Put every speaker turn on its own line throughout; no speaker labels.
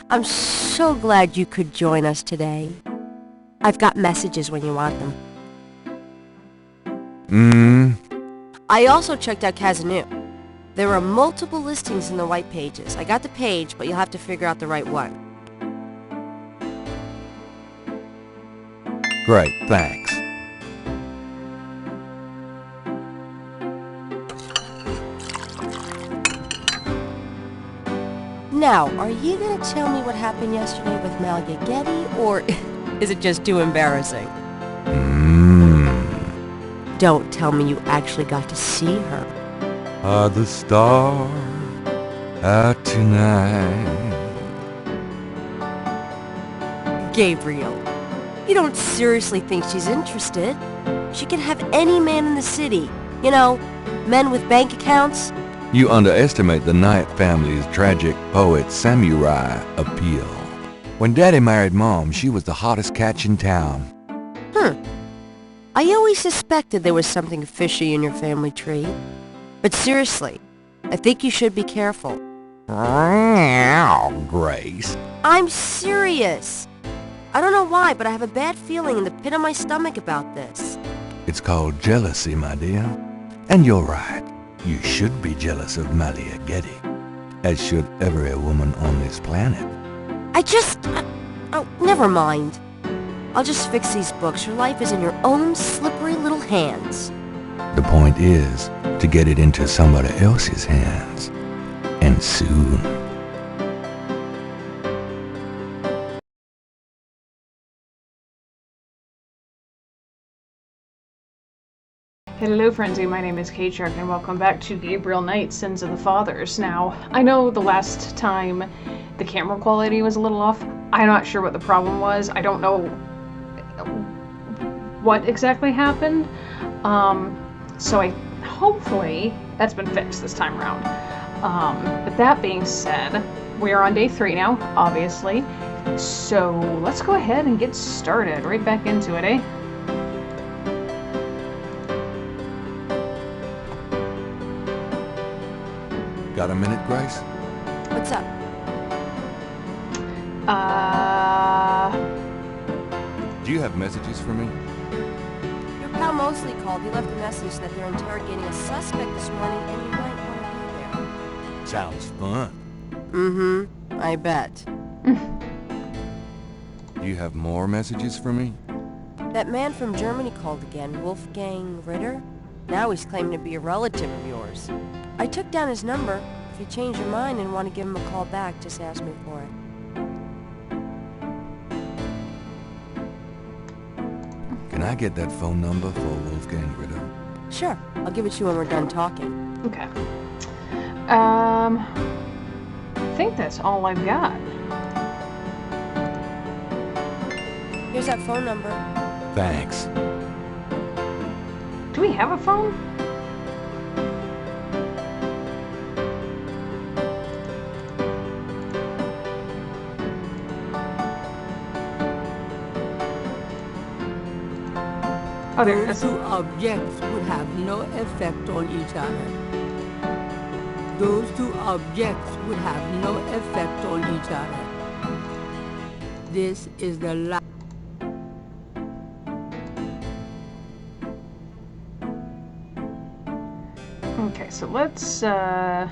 I'm so glad you could join us today. I've got messages when you want them. I also checked out Kazanu. There are multiple listings in the white pages. I got the page, but you'll have to figure out the right one.
Great, thanks.
Now, are you gonna tell me what happened yesterday with Malia Getty, or is it just too embarrassing? Don't tell me you actually got to see her.
Are the stars out tonight?
Gabriel, you don't seriously think she's interested? She can have any man in the city. You know, men with bank accounts.
You underestimate the Knight family's tragic poet samurai appeal. When Daddy married Mom, she was the hottest catch in town.
I always suspected there was something fishy in your family tree. But seriously, I think you should be careful.
Grace.
I'm serious. I don't know why, but I have a bad feeling in the pit of my stomach about this.
It's called jealousy, my dear. And you're right. You should be jealous of Malia Getty, as should every woman on this planet.
Oh, never mind. I'll just fix these books. Your life is in your own slippery little hands.
The point is to get it into somebody else's hands. And soon.
Hello Frenzy, my name is Kateshark and welcome back to Gabriel Knight, Sins of the Fathers. Now, I know the last time the camera quality was a little off. I'm not sure what the problem was. I don't know what exactly happened. So hopefully that's been fixed this time around. But that being said, we are on day 3 now, obviously. So let's go ahead and get started. Right back into it, eh?
Got a minute, Grace?
What's up?
Do you have messages for me?
Your pal Mosley called. He left a message that they're interrogating a suspect this morning and you might want to be there.
Sounds fun.
Mm-hmm. I bet.
Do you have more messages for me?
That man from Germany called again, Wolfgang Ritter. Now he's claiming to be a relative of yours. I took down his number. If you change your mind and want to give him a call back, just ask me for it.
Can I get that phone number for Wolfgang Ritter?
Sure. I'll give it to you when we're done talking.
Okay. I think that's all I've got.
Here's that phone number.
Thanks.
Do we have a phone? Oh, there it
Those
is.
two objects would have no effect on each other. Those two objects would have no effect on each other. This is the last.
Okay, so let's have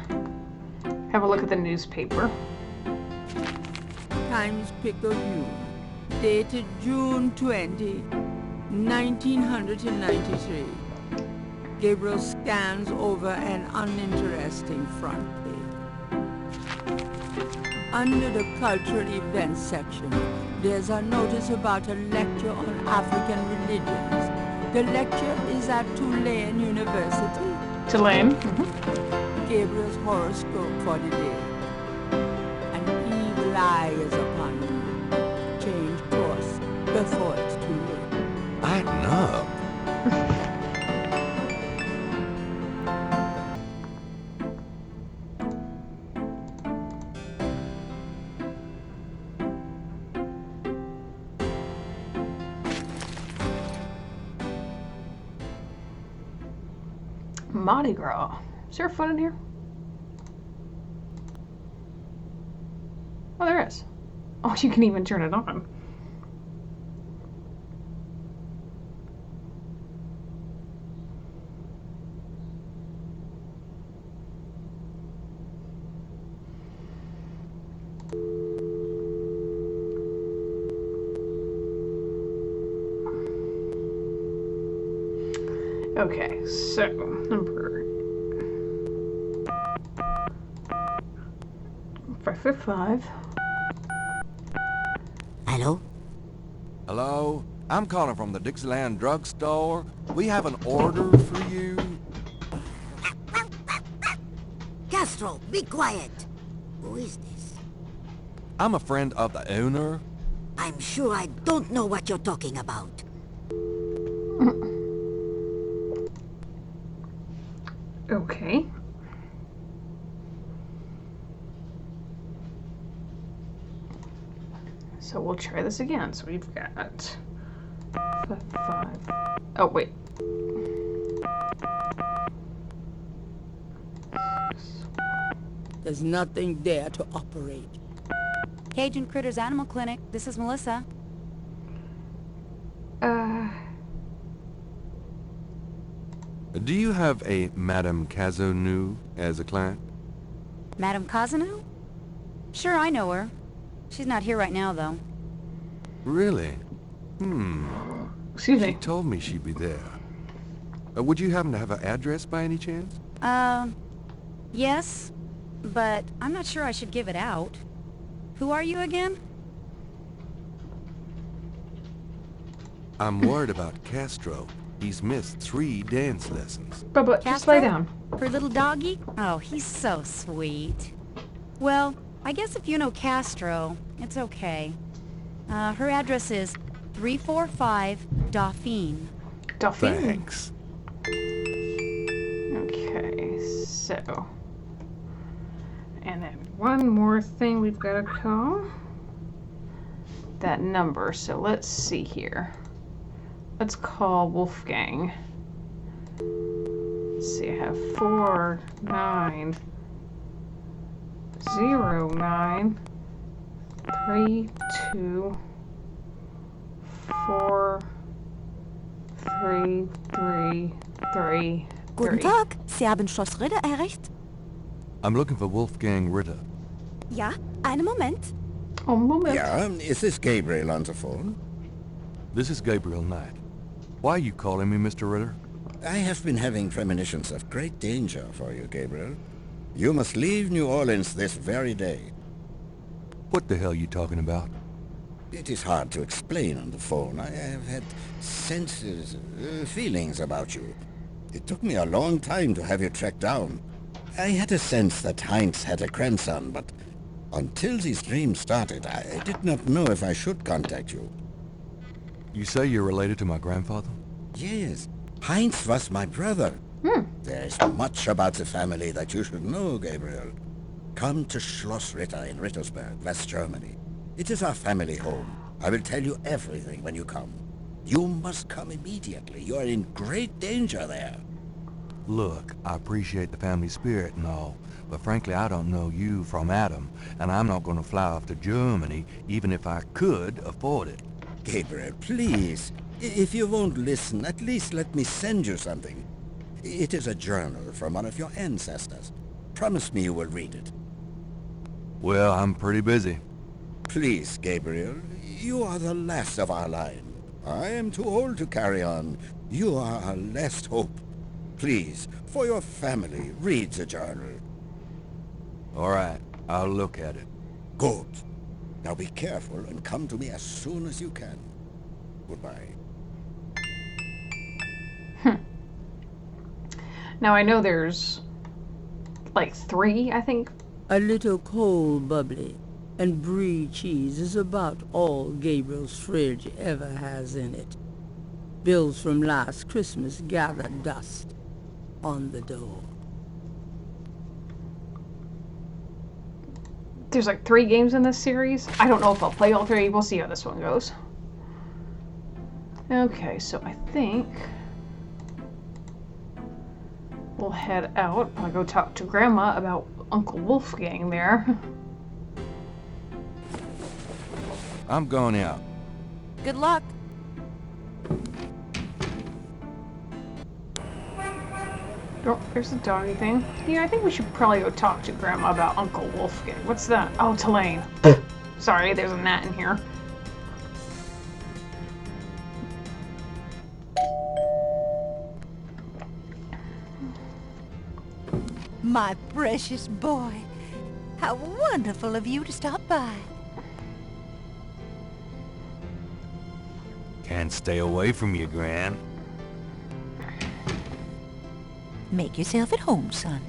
a look at the newspaper.
Times Picayune, dated June 20, 1993. Gabriel scans over an uninteresting front page. Under the cultural events section, there's a notice about a lecture on African religions. The lecture is at Tulane University.
Tulane.
Gabriel's horoscope for the day. An evil eye is upon you. Change course before it's too late.
Lighten up.
Mardi Gras. Is there a foot in here? Oh, there is. Oh, you can even turn it on. Okay, so number 555.
Hello?
Hello? I'm calling from the Dixieland drugstore. We have an order for you.
Castro, be quiet! Who is this?
I'm a friend of the owner.
I'm sure I don't know what you're talking about.
Okay. So we'll try this again. So we've got 5. Oh, wait.
There's nothing there to operate.
Cajun Critters Animal Clinic. This is Melissa.
Do you have a Madame Cazonou as a client?
Madame Kazanu? Sure, I know her. She's not here right now, though.
Really?
Excuse
She
me.
told me she'd be there. Would you happen to have an address by any chance?
Yes, but I'm not sure I should give it out. Who are you again?
I'm worried about Castro. He's missed 3 dance lessons.
Bubba, just lay
Castro?
down.
Her little doggy? Oh, he's so sweet. Well, I guess if you know Castro, it's okay. Her address is 345 Dauphine.
Dauphine.
Thanks.
Okay, so. And then one more thing we've got to call. That number. So let's see here. Let's call Wolfgang. Let's see, I have 4909 324333.
Guten Tag, Sie haben Schloss Ritter erreicht?
I'm looking for Wolfgang Ritter.
Ja, einen Moment.
Oh, moment.
Yeah, is this Gabriel on the phone?
This is Gabriel Knight. Why are you calling me Mr. Ritter?
I have been having premonitions of great danger for you, Gabriel. You must leave New Orleans this very day.
What the hell are you talking about?
It is hard to explain on the phone. I have had feelings about you. It took me a long time to have you tracked down. I had a sense that Heinz had a grandson, but until these dreams started, I did not know if I should contact you.
You say you're related to my grandfather?
Yes, Heinz was my brother. There is much about the family that you should know, Gabriel. Come to Schloss Ritter in Rittersberg, West Germany. It is our family home. I will tell you everything when you come. You must come immediately. You are in great danger there.
Look, I appreciate the family spirit and all, but frankly I don't know you from Adam, and I'm not going to fly off to Germany even if I could afford it.
Gabriel, please. If you won't listen, at least let me send you something. It is a journal from one of your ancestors. Promise me you will read it.
Well, I'm pretty busy.
Please, Gabriel, you are the last of our line. I am too old to carry on. You are our last hope. Please, for your family, read the journal.
All right, I'll look at it.
Good. Now be careful and come to me as soon as you can. Goodbye.
Now I know there's like 3, I think.
A little cold bubbly and brie cheese is about all Gabriel's fridge ever has in it. Bills from last Christmas gather dust on the door.
There's like 3 games in this series. I don't know if I'll play all 3. We'll see how this one goes. Okay, so I think we'll head out. I'll go talk to Grandma about Uncle Wolfgang there.
I'm going out.
Good luck.
Oh, there's the doggy thing. Yeah, I think we should probably go talk to Grandma about Uncle Wolfgang. What's that? Oh, Tulane. Sorry, there's a gnat in here.
My precious boy. How wonderful of you to stop by.
Can't stay away from you, Gran.
Make yourself at home, son.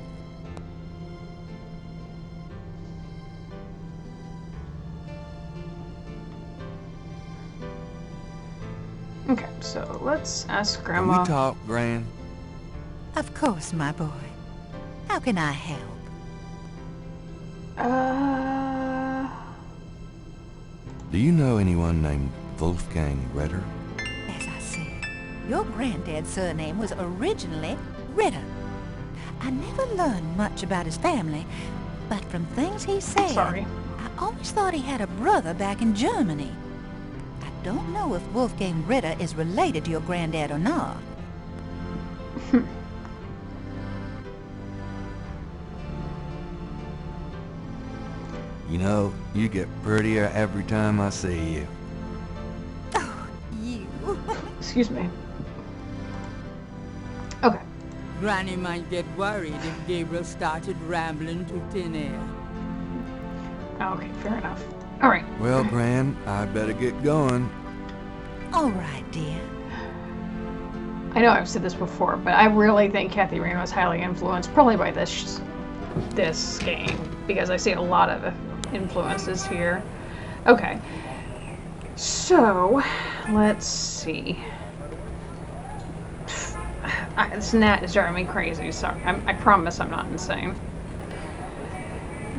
Okay, so let's ask
Can
Grandma.
we talk, Gran?
Of course, my boy. How can I help?
Do you know anyone named Wolfgang Ritter?
As I said, your granddad's surname was originally Ritter. I never learned much about his family, but from things he said,
Sorry.
I always thought he had a brother back in Germany. I don't know if Wolfgang Ritter is related to your granddad or not.
You know, you get prettier every time I see you.
Oh, you.
Excuse me. Okay.
Granny might get worried if Gabriel started rambling to thin air.
Okay, fair enough. Alright.
Well, Gran, I better get going.
All right, dear.
I know I've said this before, but I really think Kathy Reno was highly influenced, probably by this game, because I see a lot of influences here. Okay. So, let's see. This gnat is driving me crazy, so I promise I'm not insane.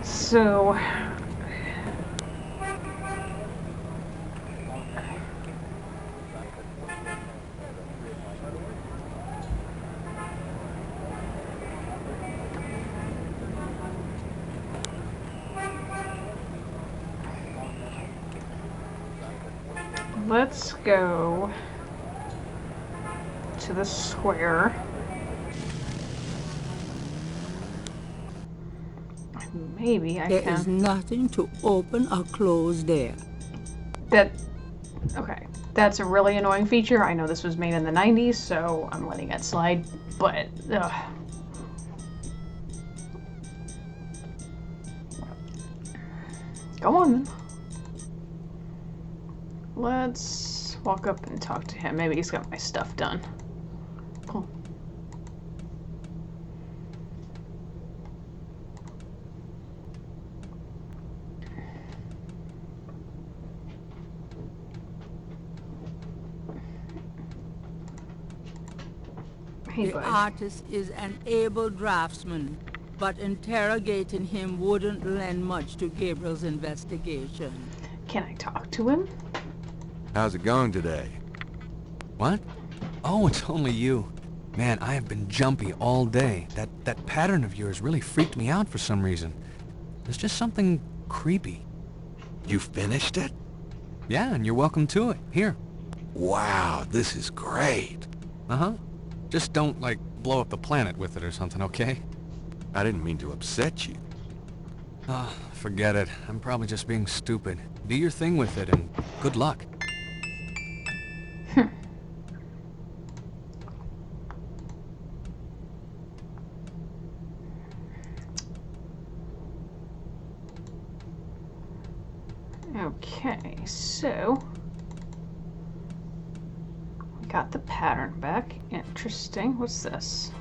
So... let's go to the square. Maybe I
There
can.
is nothing to open or close there.
Okay. That's a really annoying feature. I know this was made in the 90s, so I'm letting it slide, but ugh. Go on then. Let's walk up and talk to him. Maybe he's got my stuff done. Cool. Hey,
The
bud.
artist is an able draftsman, but interrogating him wouldn't lend much to Gabriel's investigation.
Can I talk to him?
How's it going today?
What? Oh, it's only you. Man, I have been jumpy all day. That pattern of yours really freaked me out for some reason. There's just something creepy.
You finished it?
Yeah, and you're welcome to it. Here.
Wow, this is great.
Uh-huh. Just don't, like, blow up the planet with it or something, okay?
I didn't mean to upset you.
Oh, forget it. I'm probably just being stupid. Do your thing with it, and good luck.
Okay, so we got the pattern back. Interesting. What's this?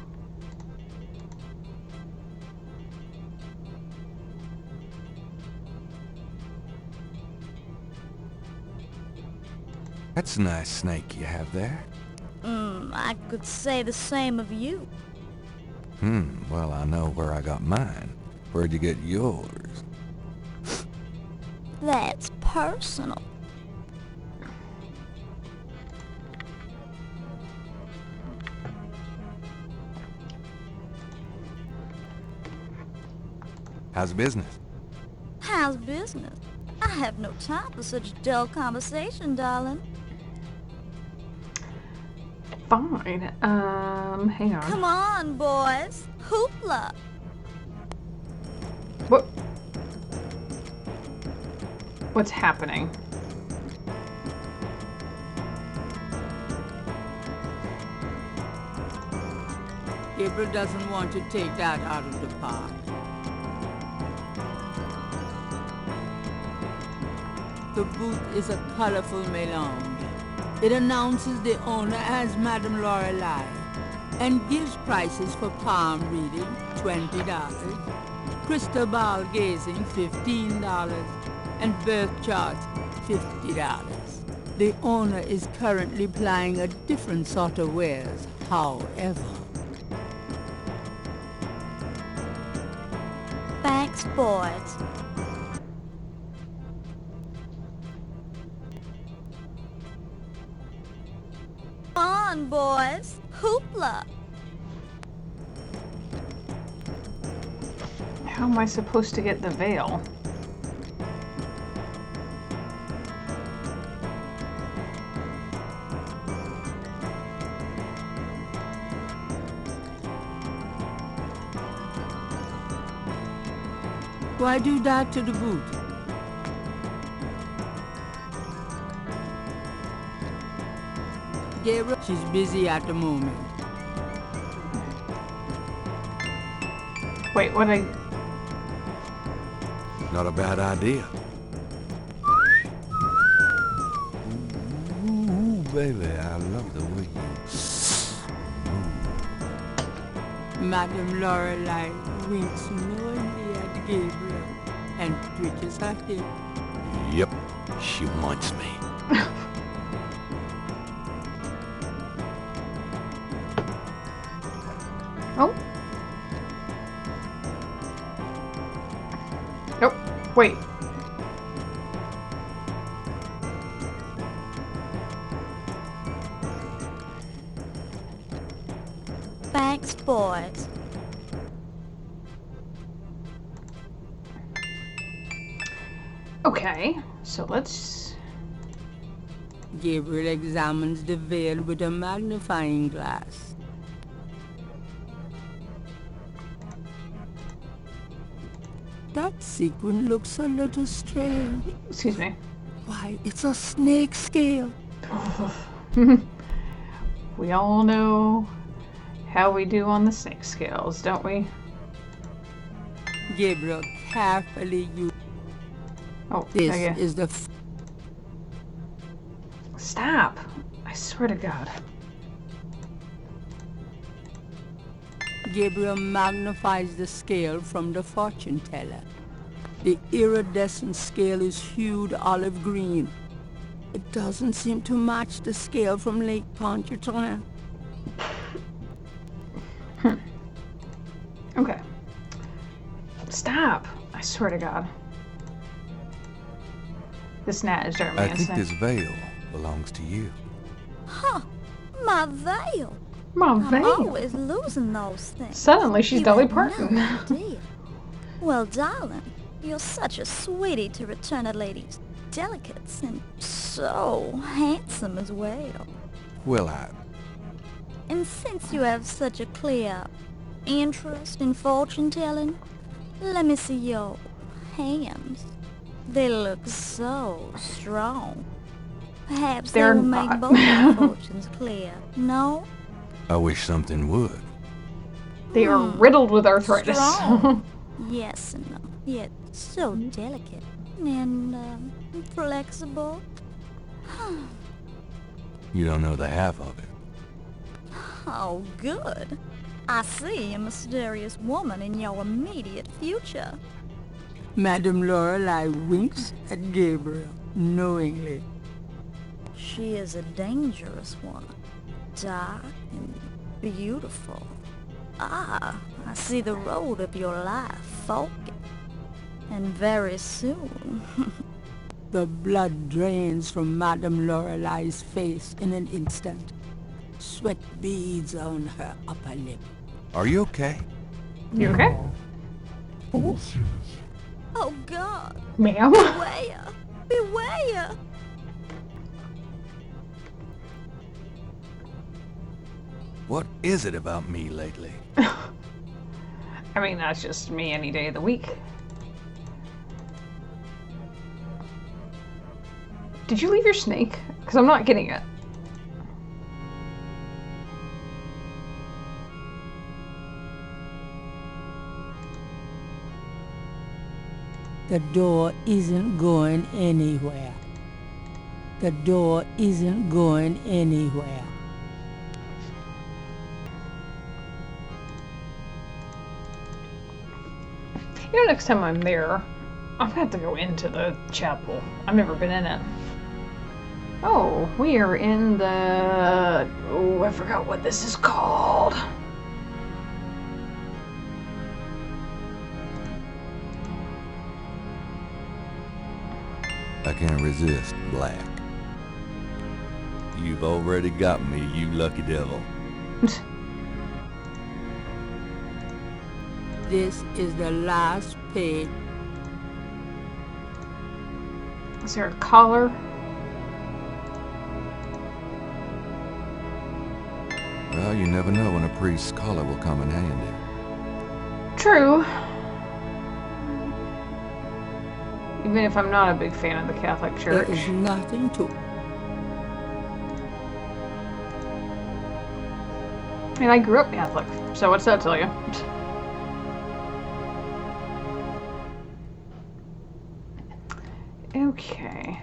That's a nice snake you have there.
I could say the same of you.
Well, I know where I got mine. Where'd you get yours?
That's personal.
How's business?
How's business? I have no time for such dull conversation, darling.
Fine. Hang on.
Come on, boys. Hoopla.
What? What's happening?
Gabriel doesn't want to take that out of the park. The booth is a colorful melange. It announces the owner as Madame Lorelei and gives prices for palm reading, $20, crystal ball gazing, $15, and birth charts, $50. The owner is currently plying a different sort of wares, however.
Thanks, boys. Come on, boys. Hoopla.
How am I supposed to get the veil?
Why do that to the boot? Gabriel, she's busy at the moment.
Wait, what
Not a bad idea. Ooh, baby, I love the way you
Madame Lorelei winks knowingly at Gabriel and twitches her hip.
Yep, she wants me.
Oh. Oh, wait.
Thanks, boys.
Okay, so let's...
Gabriel examines the veil with a magnifying glass. That sequin looks a little strange.
Excuse me.
Why, it's a snake scale.
We all know how we do on the snake scales, don't we?
Gabriel carefully uses.
Oh,
This
okay.
is the
Stop! I swear to God.
Gabriel magnifies the scale from the fortune teller. The iridescent scale is hued olive green. It doesn't seem to match the scale from Lake Pontchartrain.
Okay. Stop! I swear to God. This gnat is driving me
I think
insane.
this veil belongs to you.
Huh. My veil.
My
I'm
veil.
always losing those things.
Suddenly she's
You
Dolly
have
Parton.
no idea. Well, darling, you're such a sweetie to return a lady's delicates, and so handsome as well.
Well,
And since you have such a clear interest in fortune-telling, let me see your hands. They look so strong. Perhaps they
They're
will make
not.
both our fortunes clear, no?
I wish something would.
They are riddled with arthritis.
Strong. Yes and no, yet so delicate and flexible.
You don't know the half of it.
Oh, good. I see a mysterious woman in your immediate future.
Madame Lorelei winks at Gabriel knowingly.
She is a dangerous one, dark and beautiful. Ah, I see the road of your life forking. And very soon.
The blood drains from Madame Lorelei's face in an instant. Sweat beads on her upper lip.
Are you okay?
You okay?
Oh God.
Ma'am?
Where? Beware!
What is it about me lately?
I mean, that's just me any day of the week. Did you leave your snake? Because I'm not getting it.
The door isn't going anywhere. The door isn't going anywhere.
You know, next time I'm there, I'm gonna have to go into the chapel. I've never been in it. Oh, we are in the... Oh, I forgot what this is called.
I can't resist black. You've already got me, you lucky devil.
This is the last page.
Is there a collar?
Well, you never know when a priest's collar will come in handy.
True. Even if I'm not a big fan of the Catholic Church.
There is nothing to it.
I mean, I grew up Catholic, so what's that tell you? Okay.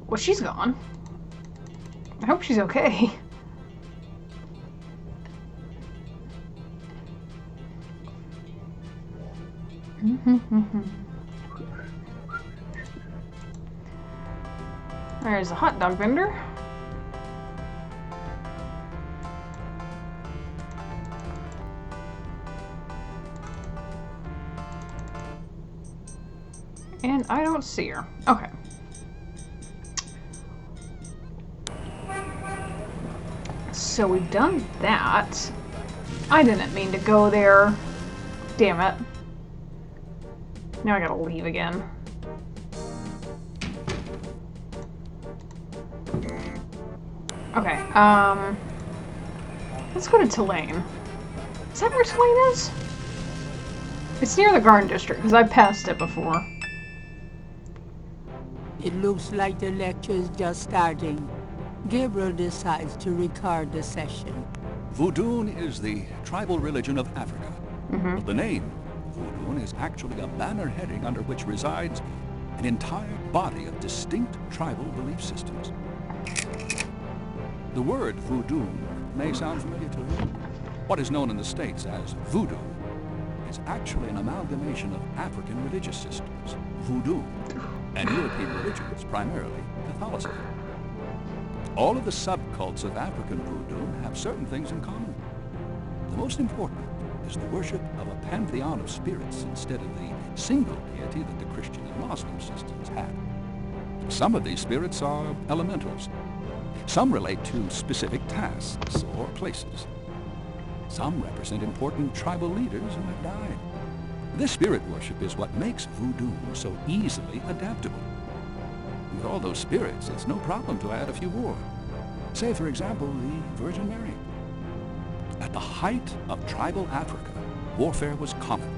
Well, she's gone. I hope she's okay. There's a hot dog vendor. And I don't see her. Okay. So we've done that. I didn't mean to go there. Damn it. Now I gotta leave again. Okay, let's go to Tulane. Is that where Tulane is? It's near the Garden District, because I've passed it before.
It looks like the lecture is just starting. Gabriel decides to record the session.
Voodoo is the tribal religion of Africa. But the name Voodoo is actually a banner heading under which resides an entire body of distinct tribal belief systems. The word voodoo may sound familiar to you. What is known in the States as voodoo is actually an amalgamation of African religious systems, voodoo, and European religions, primarily Catholicism. All of the subcults of African voodoo have certain things in common. The most important is the worship of a pantheon of spirits instead of the single deity that the Christian and Muslim systems have. Some of these spirits are elementals. Some relate to specific tasks or places. Some represent important tribal leaders who have died. This spirit worship is what makes voodoo so easily adaptable. With all those spirits, it's no problem to add a few more. Say, for example, the Virgin Mary. At the height of tribal Africa, warfare was common.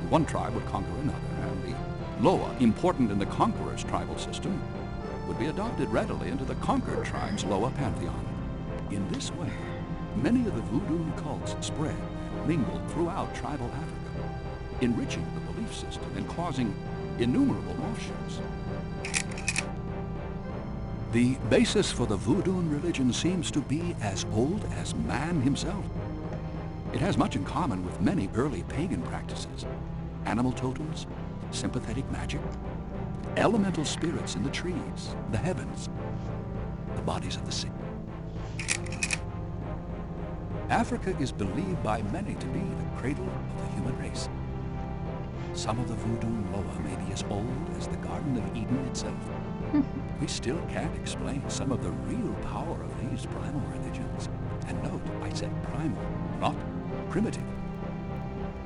One tribe would conquer another, and the Loa, important in the conqueror's tribal system, would be adopted readily into the conquered tribe's Loa pantheon. In this way, many of the voodoo cults spread and mingled throughout tribal Africa, enriching the belief system and causing innumerable offshoots. The basis for the voodoo religion seems to be as old as man himself. It has much in common with many early pagan practices: animal totems, sympathetic magic, elemental spirits in the trees, the heavens, the bodies of the sick. Africa is believed by many to be the cradle of the human race. Some of the voodoo Loa may be as old as the Garden of Eden itself. We still can't explain some of the real power of these primal religions. And note, I said primal, not primitive.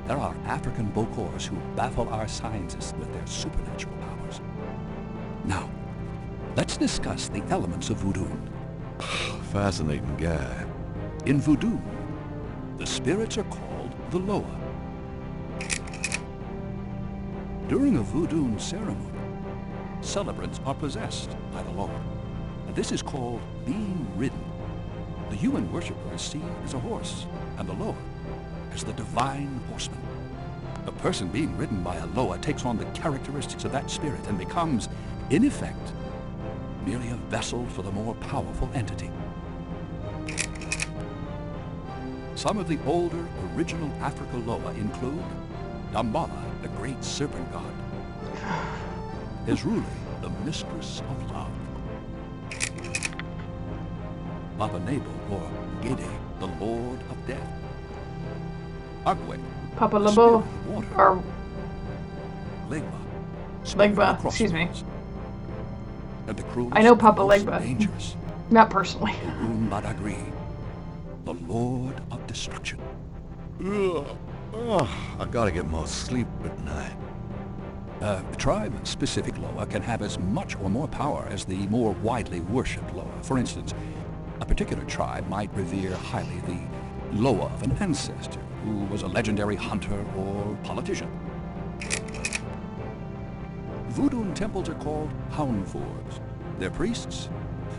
There are African Bokors who baffle our scientists with their supernatural powers. Now, let's discuss the elements of voodoo.
Fascinating guy.
In voodoo, the spirits are called the Loa. During a voodoo ceremony, celebrants are possessed by the Loa. And this is called being ridden. The human worshiper is seen as a horse, and the Loa as the divine horseman. A person being ridden by a Loa takes on the characteristics of that spirit and becomes, in effect, merely a vessel for the more powerful entity. Some of the older, original Africa Loa include Dambala, the great serpent god, Ezruli, the mistress of love, Baba Nebo, or Gede, the lord of death, Agwe,
Papa
the
Lebo,
spirit of water,
or
Legba,
Legba, excuse me.
And the cruelest,
I know Papa
most
Legba.
dangerous,
Not personally.
Orun Badagri, the lord of destruction.
Ugh. Oh, I gotta get more sleep at night.
A tribe-specific Loa can have as much or more power as the more widely worshipped Loa. For instance, a particular tribe might revere highly the Loa of an ancestor who was a legendary hunter or politician. Voodoo temples are called Hounfours. Their priests,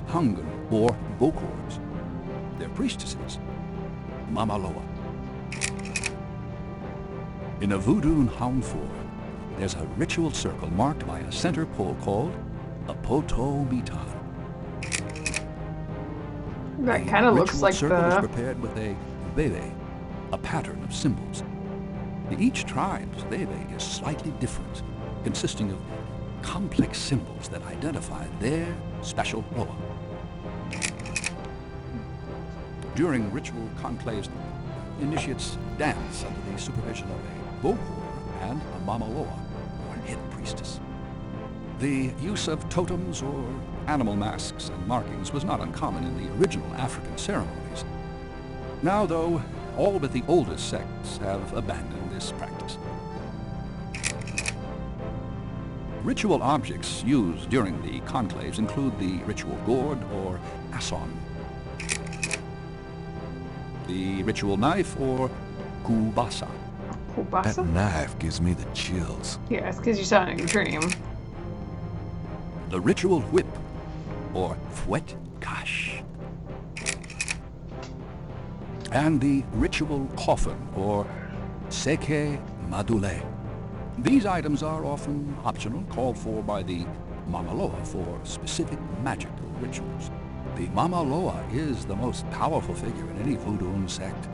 Hungan or Bokors. Their priestesses, Mama Loa. In a voodoo Hounfour, there's a ritual circle marked by a center pole called a poto mitan.
That kind of looks like
circle is
the...
prepared with a bebe, a pattern of symbols. Each tribe's bebe is slightly different, consisting of complex symbols that identify their special Loa. During ritual conclaves, initiates dance under the supervision of a Bokor and a Mama Loa, or head priestess. The use of totems or animal masks and markings was not uncommon in the original African ceremonies. Now, though, all but the oldest sects have abandoned this practice. Ritual objects used during the conclaves include the ritual gourd or asson, the ritual knife or kubasa.
That
Kubasa?
knife gives me the chills.
Yeah, it's because you saw it in your dream.
The ritual whip, or fouet cache, and the ritual coffin, or seke madule. These items are often optional, called for by the Mama Loa for specific magical rituals. The Mama Loa is the most powerful figure in any voodoo sect.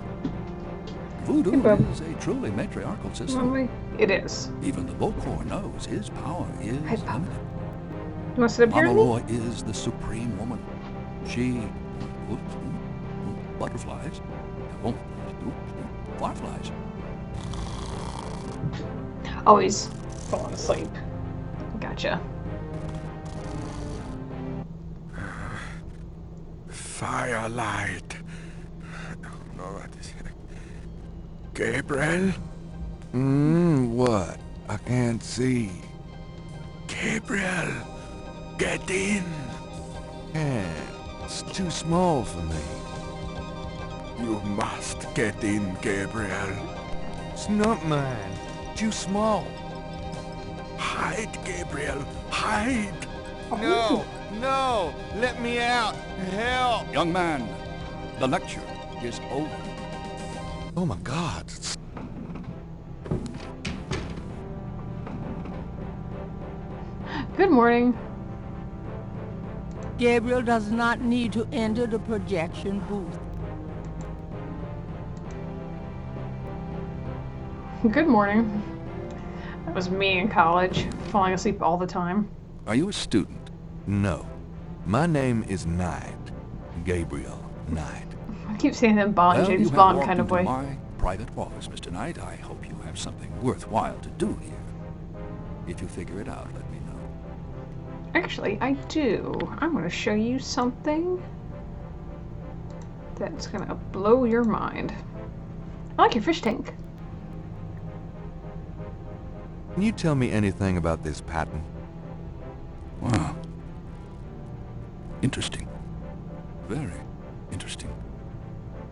Voodoo is a truly matriarchal system.
It is.
Even the Bokor knows his power is limited.
You want to sit up here?
Mama Loa is the supreme woman. She... butterflies. Fireflies.
Oh, he's falling asleep. Gotcha.
Firelight. No, what is it? Gabriel?
What? I can't see.
Gabriel, get in.
Can't. It's too small for me.
You must get in, Gabriel.
It's not mine. Too small.
Hide, Gabriel, hide.
No, no, let me out. Help.
Young man, the lecture is over.
Oh my God.
Good morning.
Gabriel does not need to enter the projection booth.
Good morning. That was me in college, falling asleep all the time.
Are you a student?
No. My name is Knight. Gabriel Knight.
I keep saying that Bond,
Well,
James
you have
Bond
walked
kind of
into
way.
my private office, Mr. Knight. I hope you have something worthwhile to do here. If you figure it out, let me know.
Actually, I do. I'm going to show you something that's going to blow your mind. I like your fish tank.
Can you tell me anything about this pattern?
Wow. Interesting. Very interesting.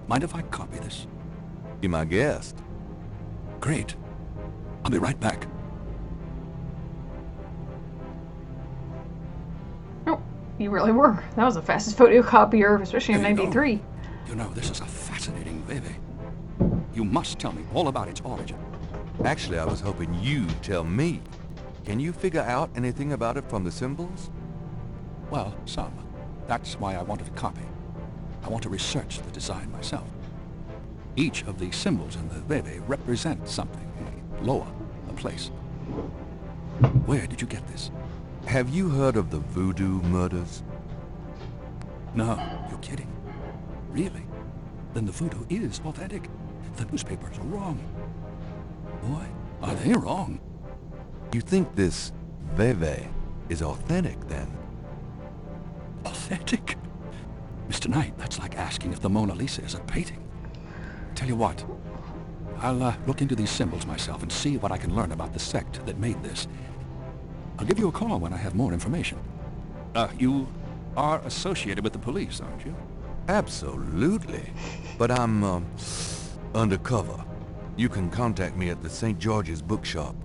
Mind if I copy this?
Be my guest.
Great. I'll be right back.
Oh, you really were. That was the fastest photocopier, especially in
There you go.
'93.
You know, this is a fascinating baby. You must tell me all about its origin.
Actually, I was hoping you'd tell me. Can you figure out anything about it from the symbols?
Well, some. That's why I wanted a copy. I want to research the design myself. Each of the symbols in the bebe represents something. A loa, a place. Where did you get this?
Have you heard of the voodoo murders?
No, you're kidding. Really? Then the voodoo is authentic. The newspapers are wrong. Boy, are they wrong.
You think this veve is authentic, then?
Authentic? Mr. Knight, that's like asking if the Mona Lisa is a painting. Tell you what, I'll look into these symbols myself and see what I can learn about the sect that made this. I'll give you a call when I have more information. You are associated with the police, aren't you?
Absolutely. But I'm, undercover. You can contact me at the St. George's bookshop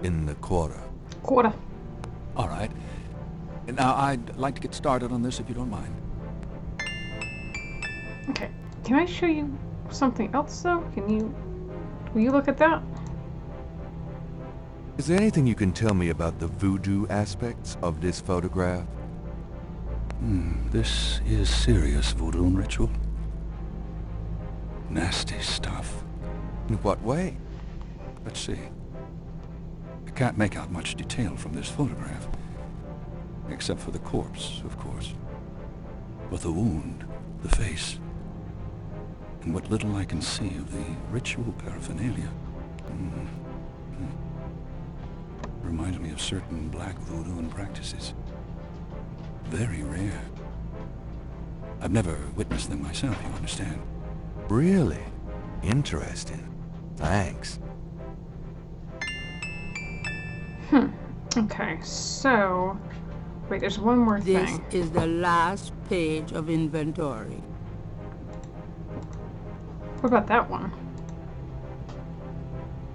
in the quarter.
Quarter.
All right. Now, I'd like to get started on this if you don't mind.
Okay. Can I show you something else, though? Will you look at that?
Is there anything you can tell me about the voodoo aspects of this photograph?
This is serious voodoo ritual. Nasty stuff.
In what way?
Let's see. I can't make out much detail from this photograph. Except for the corpse, of course. But the wound, the face, and what little I can see of the ritual paraphernalia. Reminds me of certain black voodoo practices. Very rare. I've never witnessed them myself, you understand?
Really? Interesting. Thanks.
Okay, so... Wait, there's one more
This
thing.
is the last page of inventory.
What about that one?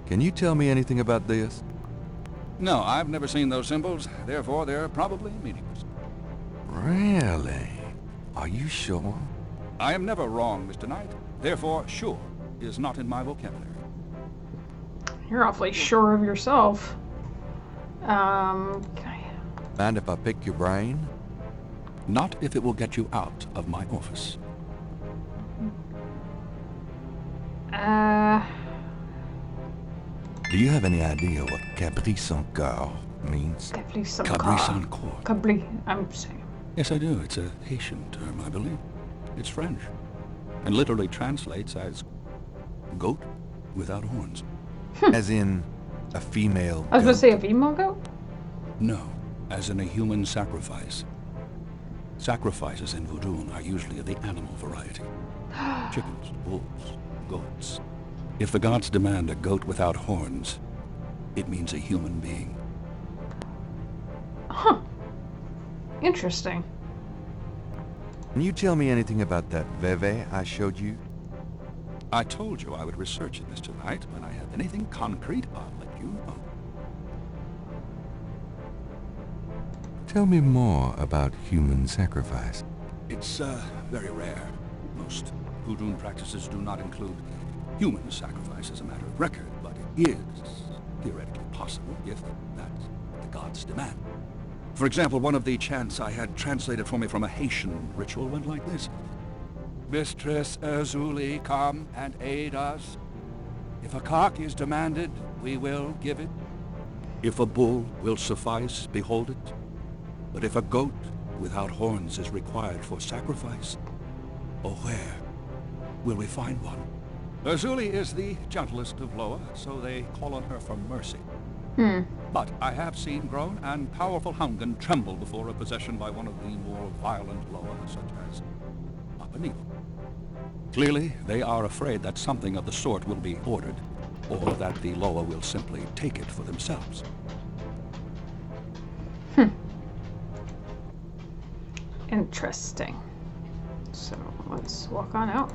Can you tell me anything about this?
No, I've never seen those symbols. Therefore, they're probably meaningless.
Really? Are you sure?
I am never wrong, Mr. Knight. Therefore, sure is not in my vocabulary.
You're awfully sure of yourself. Can I...
Mind if I pick your brain?
Not if it will get you out of my office.
Do you have any idea what Cabri sans cœur means?
Cabri sans corps.
Cabri, I'm saying.
Yes, I do. It's a Haitian term, I believe. It's French. And literally translates as goat without horns.
As in a female
I was going
goat?
to say a female goat?
No, as in a human sacrifice. Sacrifices in voodoo are usually of the animal variety. Chickens, wolves, goats. If the gods demand a goat without horns, it means a human being.
Huh. Interesting.
Can you tell me anything about that veve I showed you?
I told you I would research it, Mr. Knight. When I have anything concrete, I'll let you know.
Tell me more about human sacrifice.
It's very rare. Most voodoo practices do not include human sacrifice as a matter of record, but it is theoretically possible if that's the gods demand. For example, one of the chants I had translated for me from a Haitian ritual went like this. Mistress Azuli, come and aid us. If a cock is demanded, we will give it. If a bull will suffice, behold it. But if a goat without horns is required for sacrifice, oh, where will we find one? Azuli is the gentlest of Loa, so they call on her for mercy. But I have seen grown and powerful Hungan tremble before a possession by one of the more violent Loa, such as Papa Needle. Clearly, they are afraid that something of the sort will be ordered, or that the Loa will simply take it for themselves.
Interesting. So let's walk on out.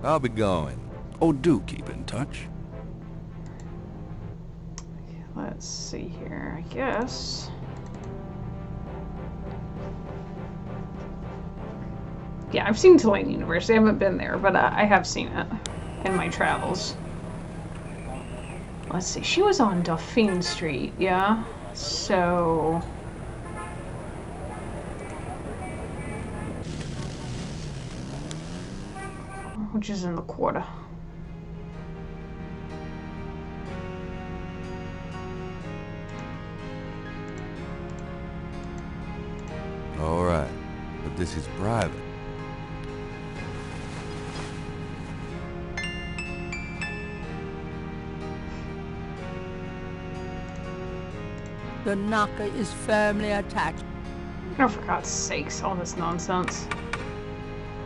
I'll be going.
Oh, do keep in touch.
Let's see here, I guess. Yeah, I've seen Tulane University. I haven't been there, but I have seen it in my travels. Let's see, she was on Dauphine Street, yeah? So... which is in the quarter.
All right, but this is private.
The knocker is firmly attached.
Oh, for God's sakes, all this nonsense.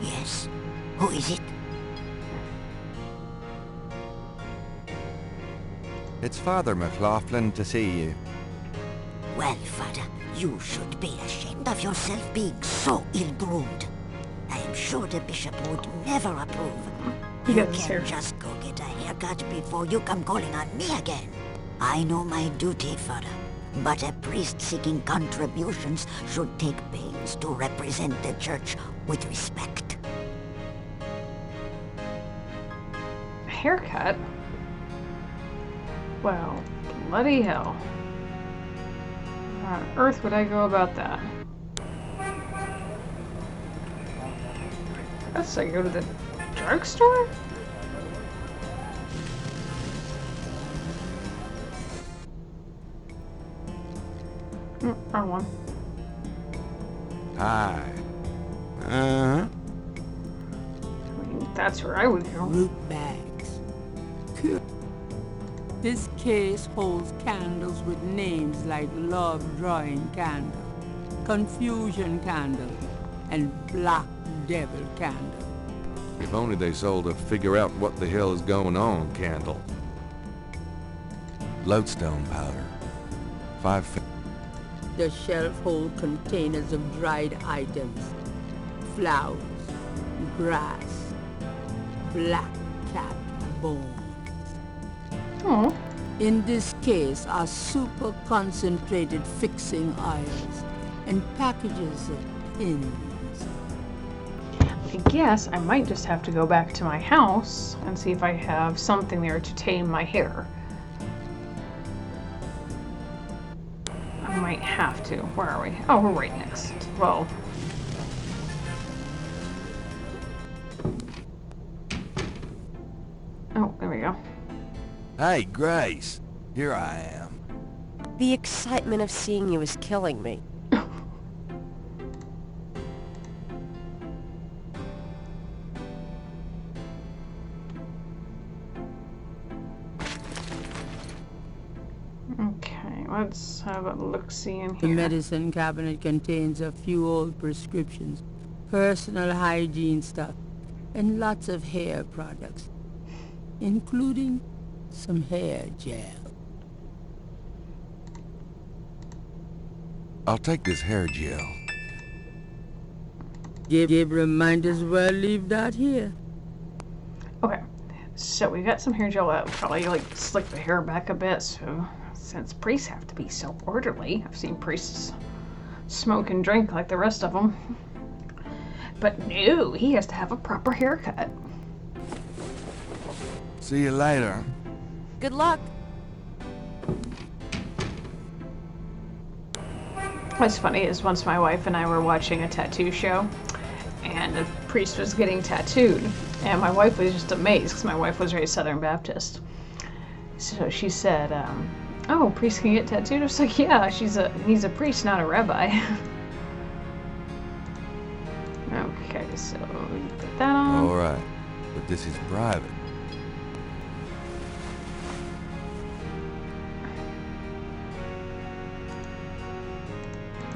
Yes. Who is it?
It's Father McLaughlin to see you.
Well, Father, you should be ashamed of yourself being so ill-groomed. I am sure the bishop would never approve. You can just go get a haircut before you come calling on me again. I know my duty, Father, but a priest seeking contributions should take pains to represent the church with respect.
A haircut? Well, bloody hell. How on earth would I go about that? I guess I go to the drugstore? Wrong one.
Hi.
I mean, that's where I would go.
Root bags. Cool. This case holds candles with names like Love Drawing Candle, Confusion Candle, and Black Devil Candle.
If only they sold a figure out what the hell is going on candle. Lodestone powder. 5.
The shelf holds containers of dried items, flowers, grass, black cat bones.
Oh.
In this case are super concentrated fixing oils and packages of pins.
I guess I might just have to go back to my house and see if I have something there to tame my hair. I might have to. Where are we? Oh, we're right next. Well. Oh, there we go.
Hey, Grace. Here I am.
The excitement of seeing you is killing me.
Okay, let's have a look-see in
The
here.
medicine cabinet contains a few old prescriptions, personal hygiene stuff, and lots of hair products, including some hair gel.
I'll take this hair gel.
Gabriel might as well leave that here.
Okay, so we got some hair gel that will probably like slick the hair back a bit. So since priests have to be so orderly, I've seen priests smoke and drink like the rest of them. But no, he has to have a proper haircut.
See you later.
Good luck.
What's funny is once my wife and I were watching a tattoo show, and a priest was getting tattooed, and my wife was just amazed because my wife was raised Southern Baptist. So she said, "Oh, priests can get tattooed?" I was like, "Yeah, he's a priest, not a rabbi." Okay, so we put that on.
All right, but this is private.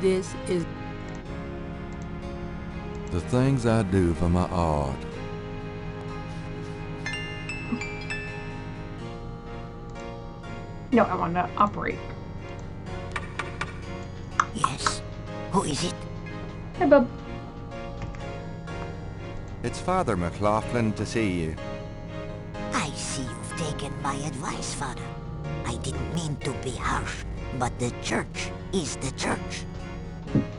This is
The things I do for my art.
No, I want to operate.
Yes? Who is it?
Hey, bub.
It's Father McLaughlin to see you.
I see you've taken my advice, Father. I didn't mean to be harsh, but the church is the church.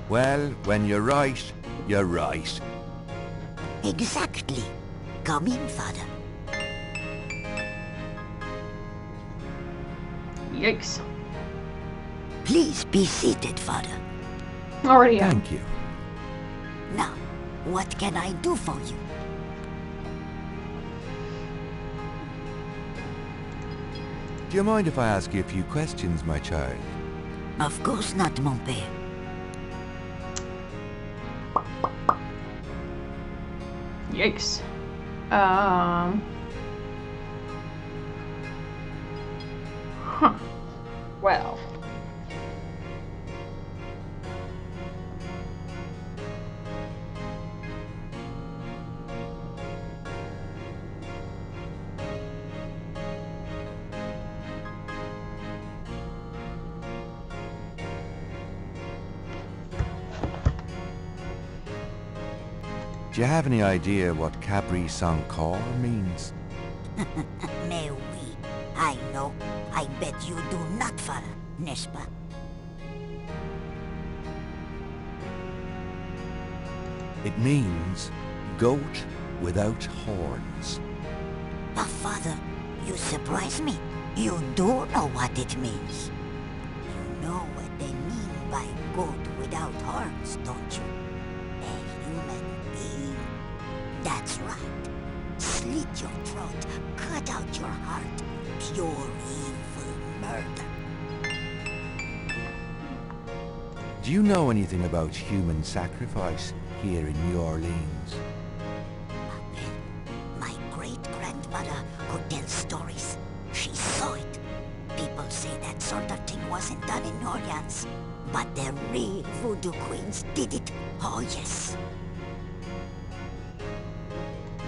Well, when you're right, you're right.
Exactly. Come in, Father.
Yikes.
Please be seated, Father.
Already am.
Thank you.
Now, what can I do for you?
Do you mind if I ask you a few questions, my child?
Of course not, mon père.
Yikes. Huh. Well.
Do you have any idea what Cabri Sankor means?
Mais oui, I know. I bet you do not, Father, n'est-ce pas?
It means goat without horns.
Oh, Father, you surprise me. You do know what it means. You know what they mean by goat without horns, don't you? A human being. That's right. Slit your throat, cut out your heart. Pure evil murder.
Do you know anything about human sacrifice here in New Orleans?
My great-grandmother could tell stories. She saw it. People say that sort of thing wasn't done in New Orleans. But the real voodoo queens did it. Oh, yes.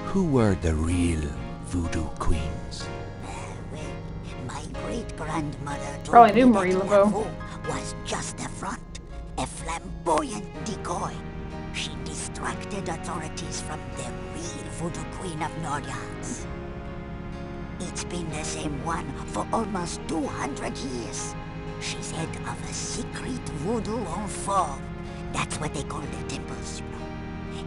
Who were the real voodoo queens?
Well, my great-grandmother told
Probably knew
me
Marie
that
Laveau.
Laveau was just a front, a flamboyant decoy. She distracted authorities from the real voodoo queen of New Orleans. It's been the same one for almost 200 years. She's head of a secret voodoo en fort. That's what they call their temples, you know.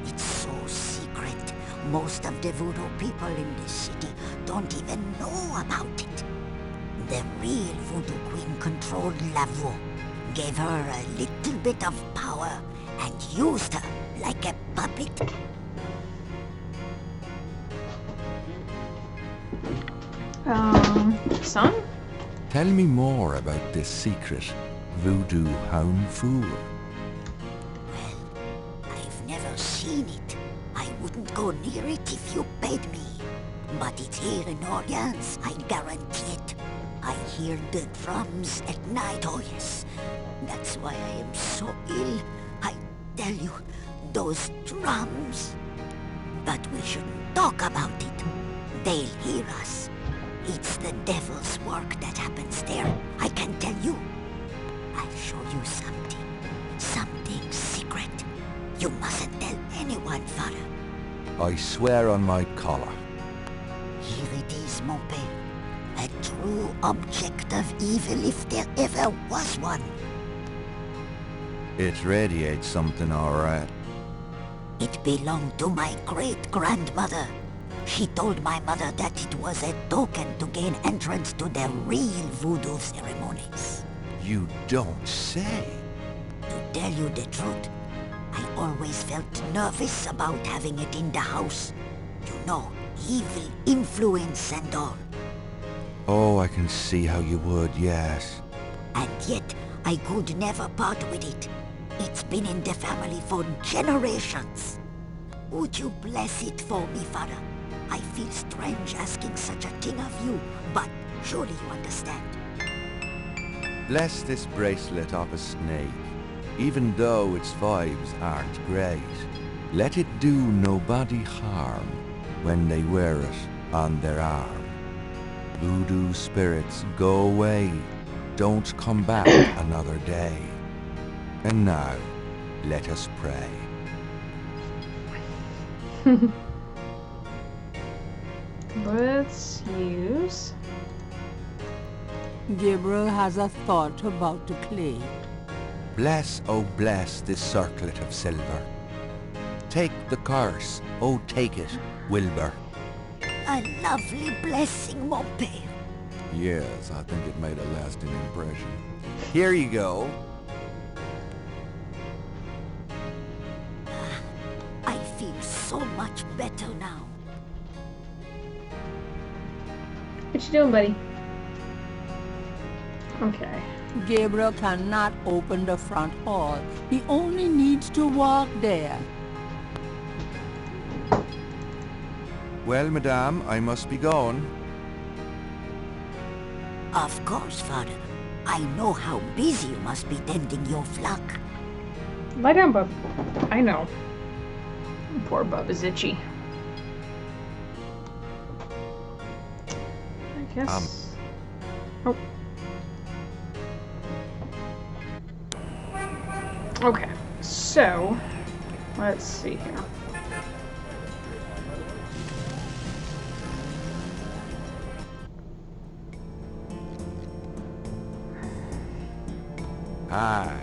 It's so secret. Most of the voodoo people in the city don't even know about it. The real voodoo queen controlled Laveau, gave her a little bit of power, and used her like a puppet.
Son?
Tell me more about this secret voodoo hound fool.
Well, I've never seen it. I wouldn't go near it if you paid me. But it's here in Orleans, I guarantee it. I hear the drums at night, oh yes. That's why I am so ill. I tell you, those drums. But we shouldn't talk about it. They'll hear us. It's the devil's work that happens there, I can tell you. I'll show you something. Something secret. You mustn't tell anyone, Father.
I swear on my collar.
Here it is, mon père. A true object of evil if there ever was one.
It radiates something, all right.
It belonged to my great-grandmother. She told my mother that it was a token to gain entrance to the real voodoo ceremonies.
You don't say.
To tell you the truth, I always felt nervous about having it in the house. You know, evil influence and all.
Oh, I can see how you would, yes.
And yet, I could never part with it. It's been in the family for generations. Would you bless it for me, Father? I feel strange asking such a thing of you, but surely you understand.
Bless this bracelet of a snake, even though its vibes aren't great. Let it do nobody harm when they wear it on their arm. Voodoo spirits, go away. Don't come back another day. And now, let us pray.
Let's use...
Gabriel has a thought about the clay.
Bless, oh bless, this circlet of silver. Take the curse, oh take it, Wilbur.
A lovely blessing, mon père.
Yes, I think it made a lasting impression. Here you go.
I feel so much better now.
What you doing, buddy? Okay.
Gabriel cannot open the front hall. He only needs to walk there.
Well, madame, I must be gone.
Of course, Father. I know how busy you must be tending your flock.
Lie down, bub. I know. Poor bub is itchy. I guess... Oh. Okay, so... let's see here.
Hi.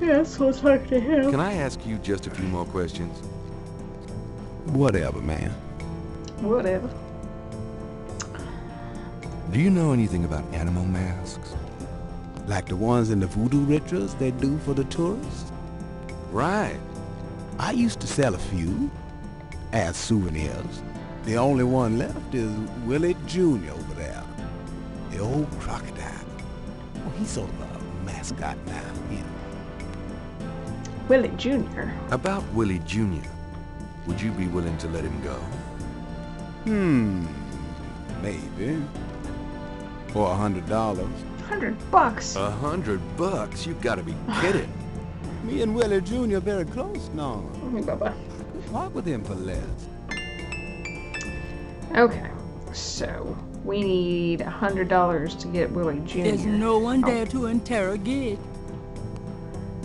Yes, we'll talk to him.
Can I ask you just a few more questions?
Whatever, man.
Whatever.
Do you know anything about animal masks?
Like the ones in the voodoo rituals they do for the tourists?
Right.
I used to sell a few as souvenirs. The only one left is Willie Jr. over there. The old crocodile. Oh, he's sort of a mascot now, you know.
Willie Jr.
About Willie Jr., would you be willing to let him go?
Maybe. For $100.
$100?
$100? You've got to be kidding.
Me and Willie Jr. are very close now.
Bubba.
Walk with him for less.
Okay, so we need $100 to get Willie Jr.
There's no one there to interrogate.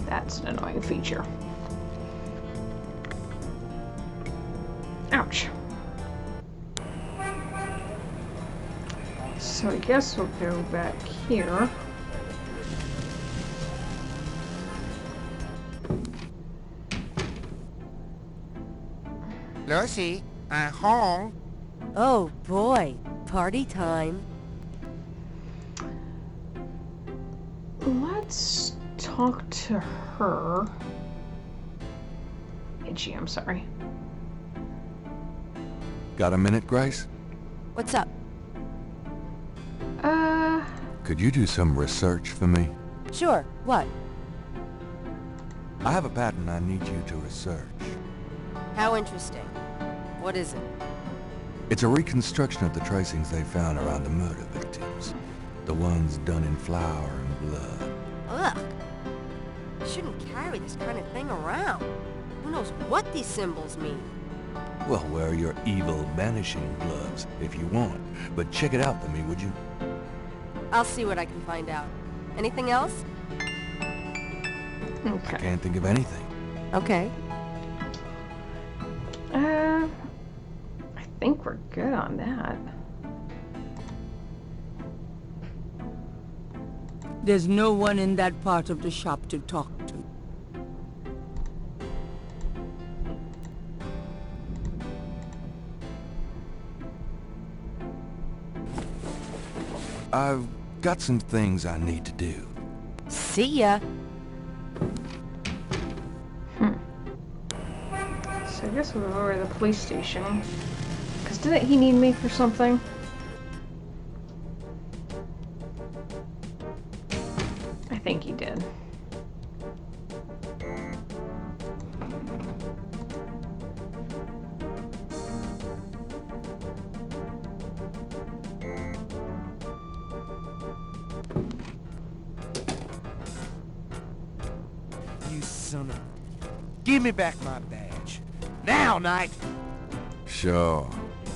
That's an annoying feature. Ouch. So I guess we'll go back here.
Lucy, home.
Oh boy, party time.
Let's talk to her. Itchy, I'm sorry.
Got a minute, Grace?
What's up?
Could you do some research for me?
Sure, what?
I have a pattern I need you to research.
How interesting. What is it?
It's a reconstruction of the tracings they found around the murder victims. The ones done in flour and blood.
Ugh. You shouldn't carry this kind of thing around. Who knows what these symbols mean?
Well, wear your evil banishing gloves if you want. But check it out for me, would you?
I'll see what I can find out. Anything else?
Okay.
I can't think of anything.
Okay.
I think we're good on that.
There's no one in that part of the shop to talk to.
I've got some things I need to do.
See ya.
So I guess we'll go over to the police station. Because didn't he need me for something? I think he did.
You son of... Give me back my badge. Now, Knight!
Sure.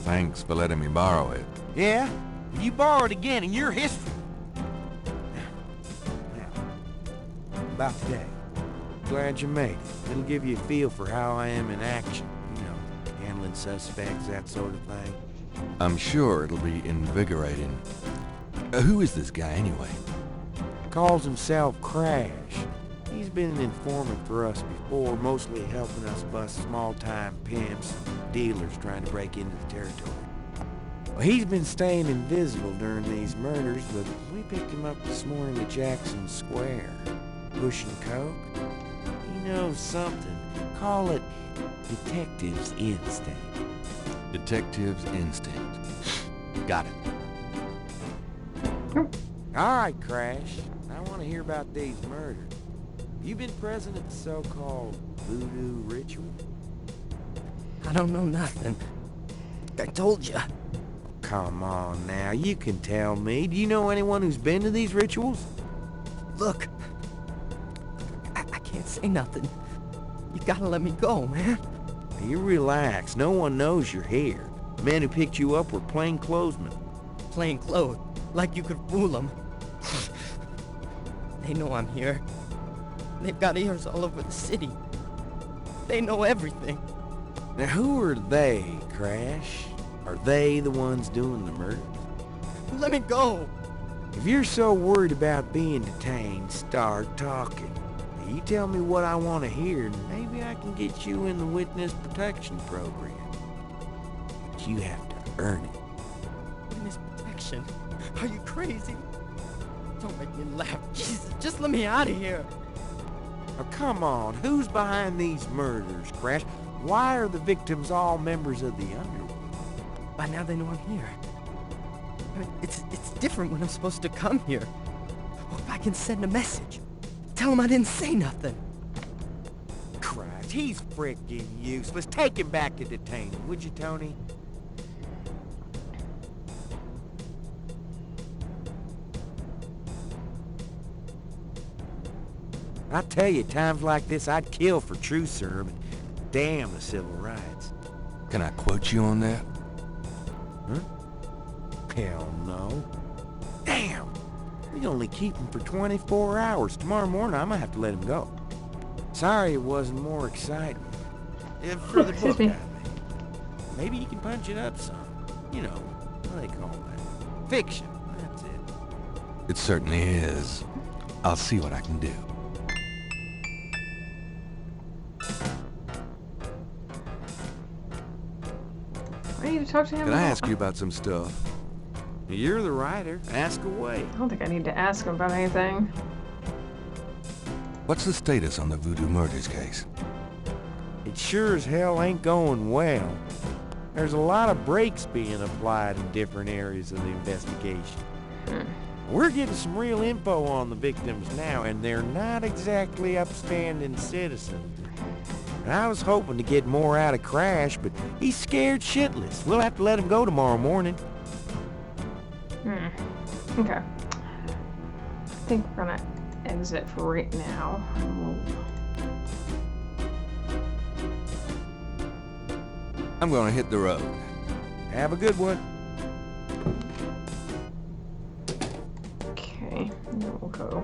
Thanks for letting me borrow it.
Yeah? You borrow it again in your history. Now, about today. Glad you made it. It'll give you a feel for how I am in action. You know, handling suspects, that sort of thing.
I'm sure it'll be invigorating. Who is this guy anyway?
Calls himself Crash. He's been an informant for us before, mostly helping us bust small-time pimps and dealers trying to break into the territory. Well, he's been staying invisible during these murders, but we picked him up this morning at Jackson Square. Pushing coke. He knows something. Call it detective's instinct.
Detective's instinct. Got it.
All right, Crash. I want to hear about these murders. You been present at the so-called voodoo ritual?
I don't know nothing. I told you.
Come on now, you can tell me. Do you know anyone who's been to these rituals?
Look, I can't say nothing. You gotta let me go, man.
You relax. No one knows you're here. The men who picked you up were plainclothesmen.
Plain clothes, like you could fool them. They know I'm here. They've got ears all over the city. They know everything.
Now who are they, Crash? Are they the ones doing the murder?
Let me go.
If you're so worried about being detained, start talking. Now, you tell me what I want to hear, and maybe I can get you in the witness protection program. But you have to earn it.
Witness protection? Are you crazy? Don't make me laugh. Jesus, just let me out of here.
Oh, come on. Who's behind these murders, Crash? Why are the victims all members of the underworld?
By now they know I'm here. I mean, it's different when I'm supposed to come here. Oh, if I can send a message. Tell them I didn't say nothing.
Christ, he's freaking useless. Take him back to detain him, would you, Tony? I tell you, times like this, I'd kill for truth serum and damn the civil rights.
Can I quote you on that?
Huh? Hell no. Damn! We only keep him for 24 hours. Tomorrow morning, I'm gonna have to let him go. Sorry it wasn't more exciting. For the book, I mean. Maybe you can punch it up some. You know, what do they call that? Fiction. That's it.
It certainly is. I'll see what I can do.
I need to talk to him.
Can I ask you about some stuff?
You're the writer. Ask away.
I don't think I need to ask him about anything.
What's the status on the Voodoo murders case?
It sure as hell ain't going well. There's a lot of brakes being applied in different areas of the investigation. We're getting some real info on the victims now, and they're not exactly upstanding citizens. I was hoping to get more out of Crash, but he's scared shitless. We'll have to let him go tomorrow morning.
Okay. I think we're gonna exit for right now.
I'm gonna hit the road.
Have a good one.
Okay, then we'll go.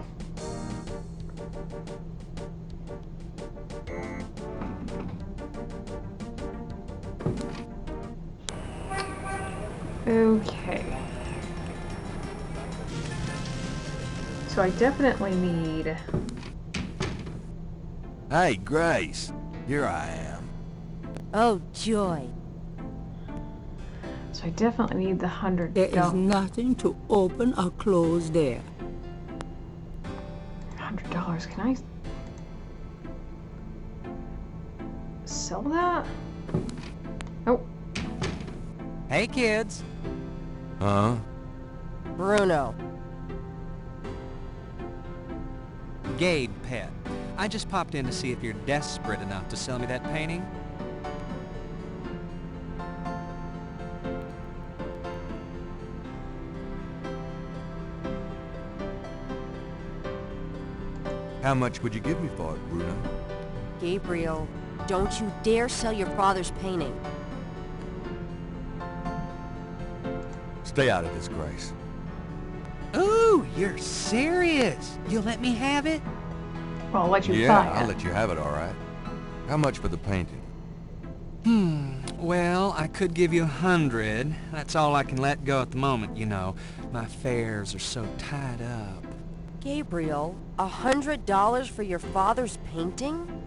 Okay. So I definitely need...
Hey, Grace. Here I am.
Oh, joy.
So I definitely need the $100.
There is nothing to open or close there.
$100. Can I sell that? Oh.
Hey, kids.
Huh?
Bruno.
Gabe, pet. I just popped in to see if you're desperate enough to sell me that painting.
How much would you give me for it, Bruno?
Gabriel, don't you dare sell your father's painting.
Stay out of this, Grace.
Ooh, you're serious? You'll let me have it?
Well, I'll let you
Yeah,
buy it.
I'll let you have it, all right. How much for the painting?
Well, I could give you 100. That's all I can let go at the moment, you know. My fares are so tied up.
Gabriel, $100 for your father's painting?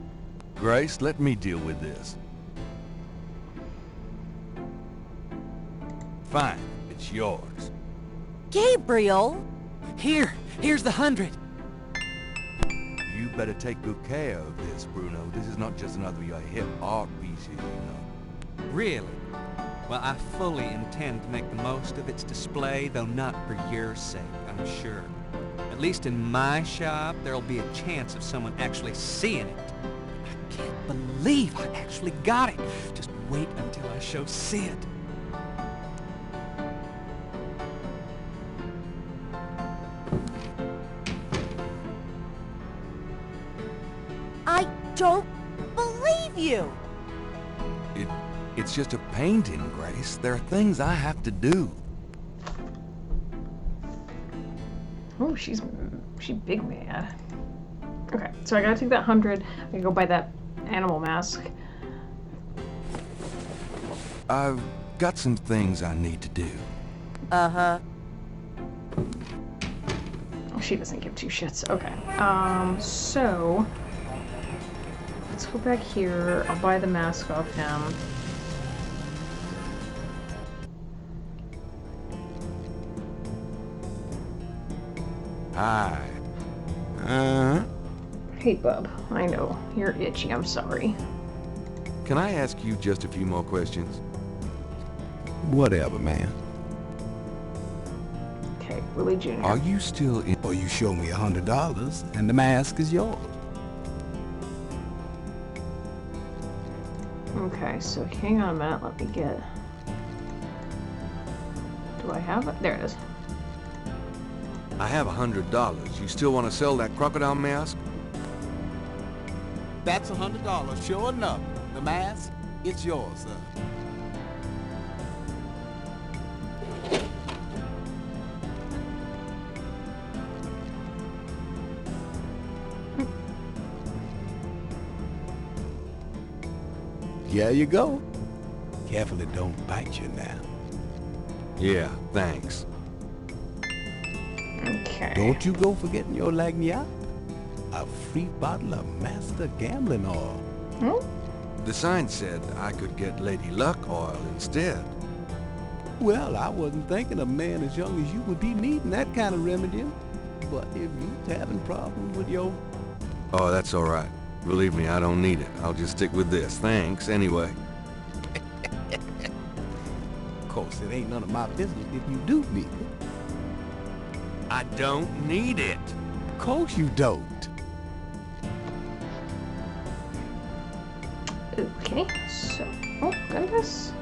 Grace, let me deal with this. Fine, it's yours.
Gabriel!
Here's the 100.
You better take good care of this, Bruno. This is not just another of your hip art pieces, you know.
Really? Well, I fully intend to make the most of its display, though not for your sake, I'm sure. At least in my shop, there'll be a chance of someone actually seeing it. I can't believe I actually got it. Just wait until I show Sid.
I don't believe you!
It's just a painting, Grace. There are things I have to do.
Oh, she big mad. Okay, so I gotta take that 100. I can go buy that animal mask.
I've got some things I need to do.
Uh-huh.
Oh, she doesn't give two shits. Okay. So let's go back here. I'll buy the mask off him.
Hi.
Hey, bub. I know. You're itchy. I'm sorry.
Can I ask you just a few more questions?
Whatever, man.
Okay, Willie Jr.
Are you still in...
Or you show me $100 and the mask is yours.
Okay, so hang on a minute. Let me get... Do I have it? There it is.
I have $100. You still want to sell that crocodile mask?
That's $100, sure enough. The mask, it's yours, sir. Here you go. Careful it don't bite you now.
Yeah, thanks.
Okay.
Don't you go forgetting your lagniappe. A free bottle of Master Gambling Oil.
Hmm?
The sign said I could get Lady Luck oil instead.
Well, I wasn't thinking a man as young as you would be needing that kind of remedy. But if you're having problems with your...
Oh, that's all right. Believe me, I don't need it. I'll just stick with this. Thanks, anyway.
Of course, it ain't none of my business if you do need it.
I don't need it.
Of course you don't.
Okay, so... Oh, goodness.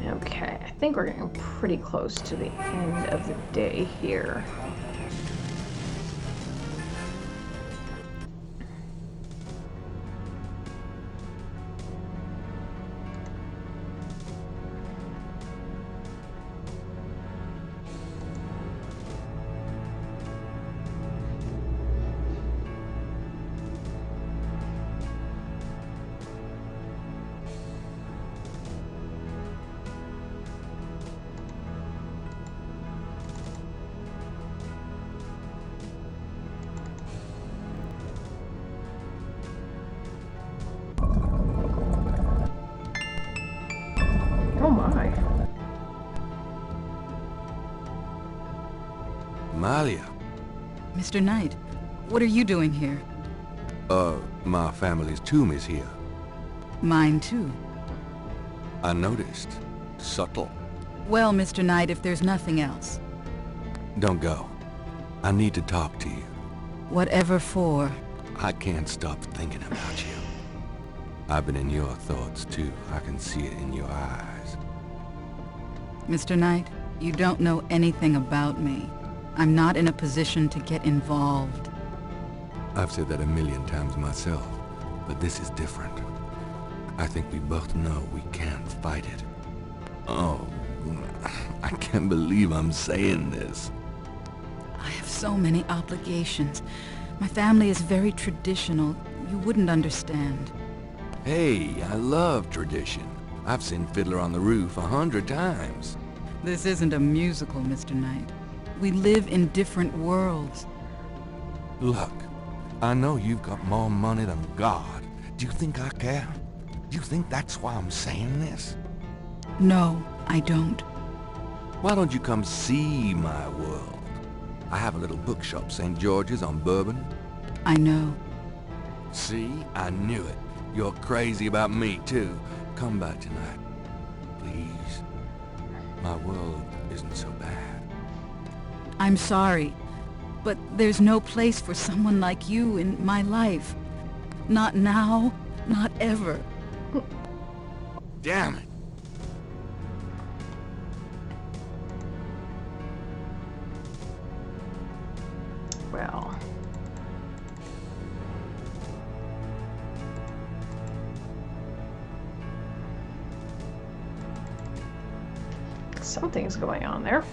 Okay, I think we're getting pretty close to the end of the day here. Oh my.
Malia.
Mr. Knight, what are you doing here?
My family's tomb is here.
Mine too.
I noticed. Subtle.
Well, Mr. Knight, if there's nothing else.
Don't go. I need to talk to you.
Whatever for.
I can't stop thinking about you. I've been in your thoughts too. I can see it in your eyes.
Mr. Knight, you don't know anything about me. I'm not in a position to get involved.
I've said that a million times myself, but this is different. I think we both know we can't fight it. Oh, I can't believe I'm saying this.
I have so many obligations. My family is very traditional. You wouldn't understand.
Hey, I love tradition. I've seen Fiddler on the Roof 100 times.
This isn't a musical, Mr. Knight. We live in different worlds.
Look, I know you've got more money than God. Do you think I care? Do you think that's why I'm saying this?
No, I don't.
Why don't you come see my world? I have a little bookshop, St. George's on Bourbon.
I know.
See? I knew it. You're crazy about me, too. Come by tonight. Please. My world isn't so bad.
I'm sorry, but there's no place for someone like you in my life. Not now, not ever.
Damn it!
Well. Something's going on there.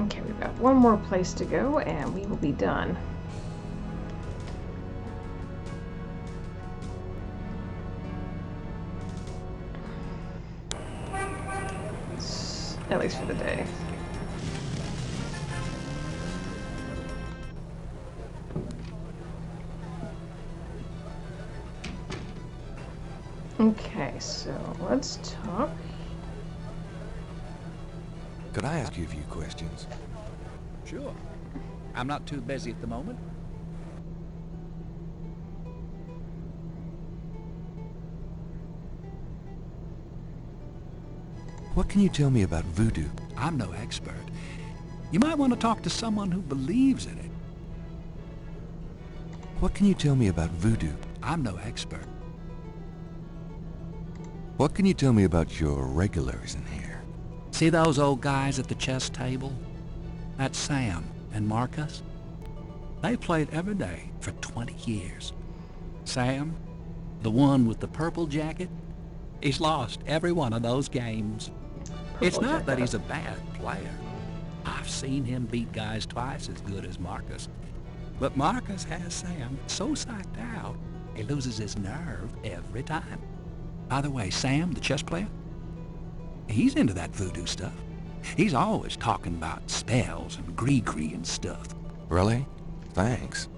Okay, we've got one more place to go and we will be done. At least for the day. Okay, so let's talk.
Could I ask you a few questions?
Sure. I'm not too busy at the moment.
What can you tell me about voodoo?
I'm no expert. You might want to talk to someone who believes in it.
What can you tell me about voodoo?
I'm no expert.
What can you tell me about your regulars in here?
See those old guys at the chess table? That's Sam and Marcus. They played every day for 20 years. Sam, the one with the purple jacket, he's lost every one of those games. It's not that he's a bad player. I've seen him beat guys twice as good as Marcus. But Marcus has Sam so psyched out, he loses his nerve every time. By the way, Sam, the chess player, he's into that voodoo stuff. He's always talking about spells and gree-gree and stuff.
Really? Thanks.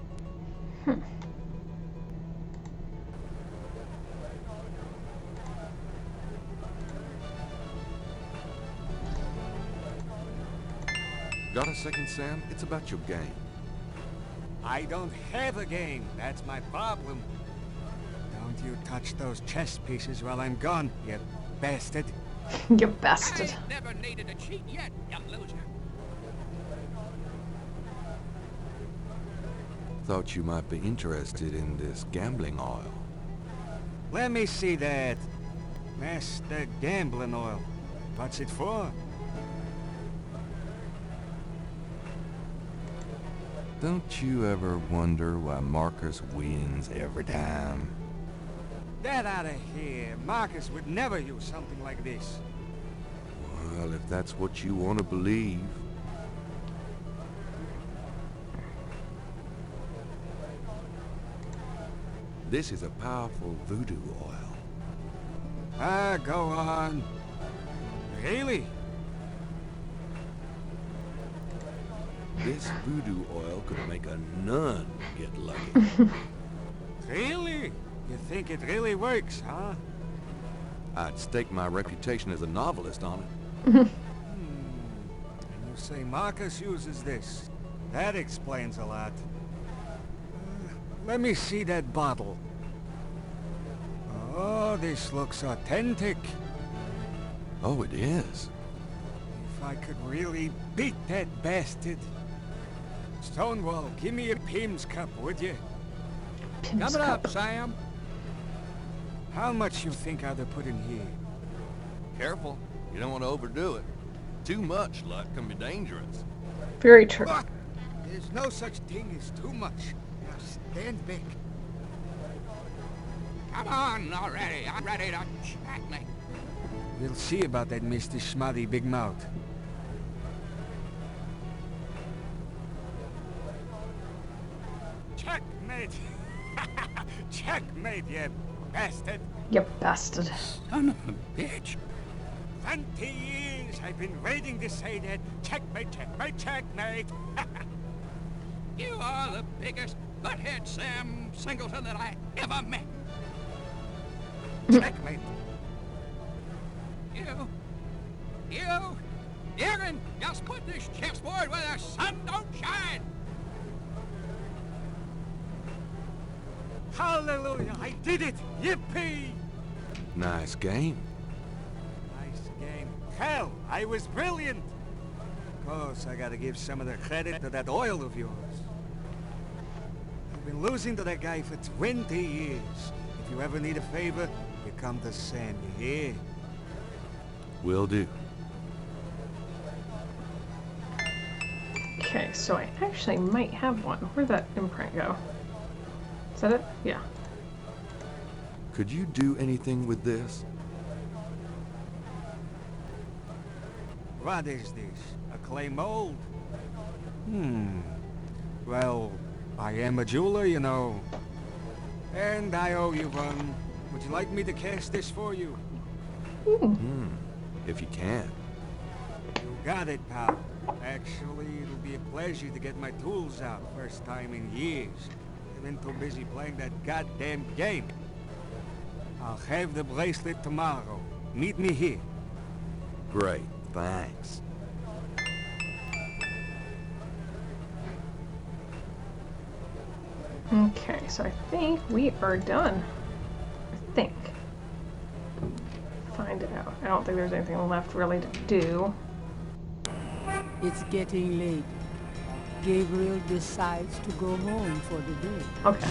Got a second, Sam? It's about your game.
I don't have a game. That's my problem. Don't you touch those chess pieces while I'm gone, you bastard.
You bastard.
I never needed a cheat yet, young loser.
Thought you might be interested in this gambling oil.
Let me see that. Master gambling oil. What's it for?
Don't you ever wonder why Marcus wins every time?
Get out of here. Marcus would never use something like this.
Well, if that's what you want to believe. This is a powerful voodoo oil.
Ah, go on. Really?
This voodoo oil could make a nun get lucky.
Really? You think it really works, huh?
I'd stake my reputation as a novelist on it.
And you say Marcus uses this. That explains a lot. Let me see that bottle. Oh, this looks authentic.
Oh, it is.
If I could really beat that bastard. Stonewall, give me a Pim's cup, would you?
Coming up, Sam.
How much you think I'd have put in here?
Careful. You don't want to overdo it. Too much luck can be dangerous.
Very true.
There's no such thing as too much. Now stand back.
Come on already. I'm ready to checkmate.
We'll see about that, Mr. Schmuddy Big Mouth.
Checkmate. Checkmate, you bastard.
You bastard.
Son of a bitch. 20 years I've been waiting to say that. Checkmate, checkmate, checkmate. You are the biggest butthead Sam Singleton that I ever met. Checkmate. You can just put this chessboard where the sun don't shine.
Hallelujah, I did it! Yippee!
Nice game.
Nice game. Hell, I was brilliant! Of course, I gotta give some of the credit to that oil of yours. I've been losing to that guy for 20 years. If you ever need a favor, you come to Sandy here.
Will do.
Okay, so I actually might have one. Where'd that imprint go? Is that it? Yeah.
Could you do anything with this?
What is this? A clay mold? Well, I am a jeweler, you know. And I owe you one. Would you like me to cast this for you?
If you can.
You got it, pal. Actually, it'll be a pleasure to get my tools out. First time in years. I've been too busy playing that goddamn game. I'll have the bracelet tomorrow. Meet me here.
Great, thanks.
Okay, so I think we are done. I think. Find it out. I don't think there's anything left really to do.
It's getting late. Gabriel decides to go home for the day.
Okay.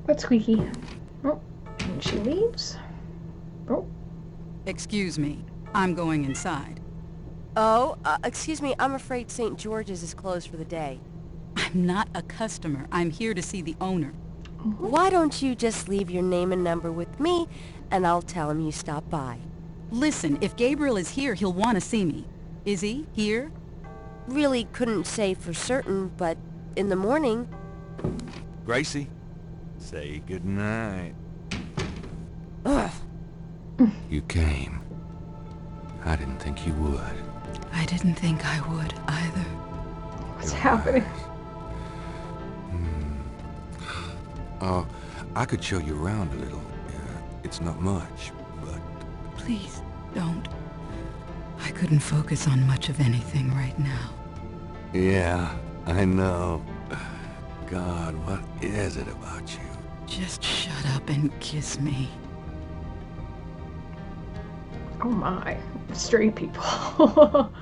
That's squeaky. Oh, and she leaves. Oh.
Excuse me. I'm going inside.
Oh, excuse me, I'm afraid St. George's is closed for the day.
I'm not a customer. I'm here to see the owner.
Why don't you just leave your name and number with me, and I'll tell him you stopped by.
Listen, if Gabriel is here, he'll want to see me. Is he here?
Really couldn't say for certain, but in the morning...
Gracie, say goodnight.
Ugh.
You came. I didn't think you would.
I didn't think I would either.
What's happening?
Oh, I could show you around a little. It's not much, but...
Please, don't. I couldn't focus on much of anything right now.
Yeah, I know. God, what is it about you?
Just shut up and kiss me.
Oh my. Straight people.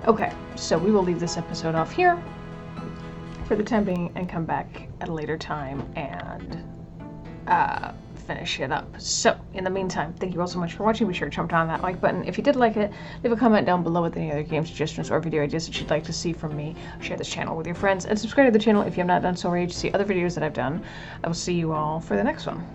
Okay, so we will leave this episode off here for the time being and come back at a later time and finish it up. So, in the meantime, thank you all so much for watching. Be sure to jump down that like button if you did like it. Leave a comment down below with any other game suggestions or video ideas that you'd like to see from me. Share this channel with your friends and subscribe to the channel if you have not done so already to see other videos that I've done. I will see you all for the next one.